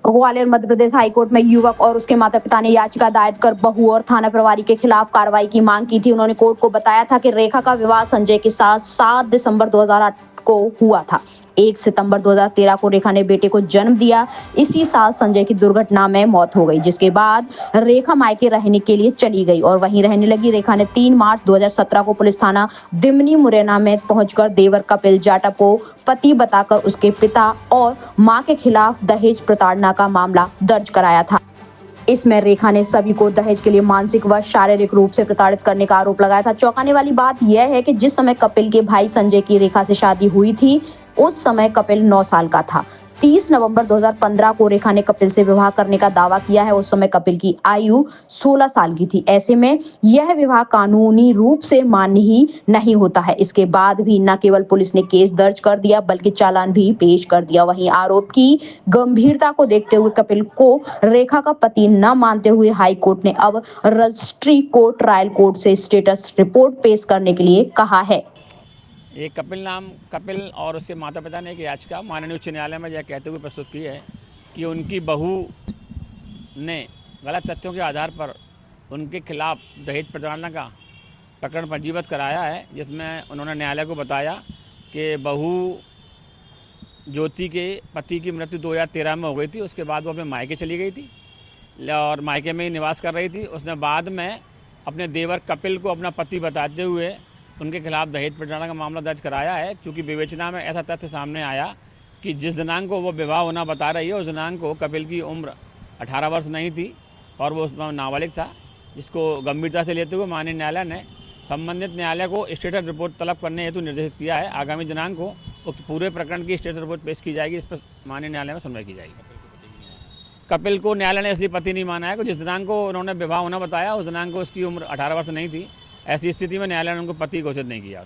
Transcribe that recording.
Gwalior Madhya Pradesh high court में युवक और उसके माता पिता ने याचिका दायर कर बहू और थाना प्रभारी के खिलाफ कार्रवाई की मांग की थी। उन्होंने कोर्ट को बताया था कि रेखा का विवाह संजय के साथ 7 दिसंबर 2008 को हुआ था। 1 सितंबर 2013 को रेखा ने बेटे को जन्म दिया। इसी साल संजय की दुर्घटना में मौत हो गई, जिसके बाद रेखा मायके रहने के लिए चली गई और वहीं रहने लगी। रेखा ने 3 मार्च 2017 को पुलिस थाना दिमनी मुरैना में पहुंचकर देवर कपिल जाटव को पति बताकर उसके पिता और मां के खिलाफ दहेज प्रताड़ना का मामला दर्ज कराया था। इसमें रेखा ने सभी को दहेज के लिए मानसिक व शारीरिक रूप से प्रताड़ित करने का आरोप लगाया था। चौंकाने वाली बात यह है कि जिस समय कपिल के भाई संजय की रेखा से शादी हुई थी, उस समय कपिल 9 साल का था। 30 नवंबर 2015 को रेखा ने कपिल से विवाह करने का दावा किया है। उस समय कपिल की आयु 16 साल की थी। ऐसे में यह विवाह कानूनी रूप से मान्य ही नहीं होता है। इसके बाद भी न केवल पुलिस ने केस दर्ज कर दिया, बल्कि चालान भी पेश कर दिया। वहीं आरोप की गंभीरता को देखते हुए कपिल को रेखा का पति न मानते हुए हाई कोर्ट ने अब रजिस्ट्री कोर्ट ट्रायल कोर्ट से स्टेटस रिपोर्ट पेश करने के लिए कहा है। ये कपिल और उसके माता पिता ने एक याचिका माननीय उच्च न्यायालय में यह कहते हुए प्रस्तुत की है कि उनकी बहू ने गलत तथ्यों के आधार पर उनके खिलाफ दहेज प्रताड़ना का प्रकरण पंजीबद्ध कराया है, जिसमें उन्होंने न्यायालय को बताया कि बहू ज्योति के पति की मृत्यु 2013 में हो गई थी। उसके बाद वो अपने मायके चली गई थी और मायके में ही निवास कर रही थी। उसने बाद में अपने देवर कपिल को अपना पति बताते हुए उनके खिलाफ दहेज प्रताड़ना का मामला दर्ज कराया है। चूँकि विवेचना में ऐसा तथ्य सामने आया कि जिस दिनांक को वो विवाह होना बता रही है, उस दिनांक को कपिल की उम्र 18 वर्ष नहीं थी और वो उसमें नाबालिग था, जिसको गंभीरता से लेते हुए माननीय न्यायालय ने संबंधित न्यायालय को स्टेटस रिपोर्ट तलब करने हेतु निर्देशित किया है। आगामी दिनांक को उक्त पूरे प्रकरण की स्टेटस रिपोर्ट पेश की जाएगी। इस पर माननीय न्यायालय में सुनवाई की जाएगी। कपिल को न्यायालय ने इसलिए पति नहीं माना है कि जिस दिनांक को उन्होंने विवाह होना बताया, उस दिनांक को उसकी उम्र 18 वर्ष नहीं थी। ऐसी स्थिति में न्यायालय ने उनको पति घोषित नहीं किया।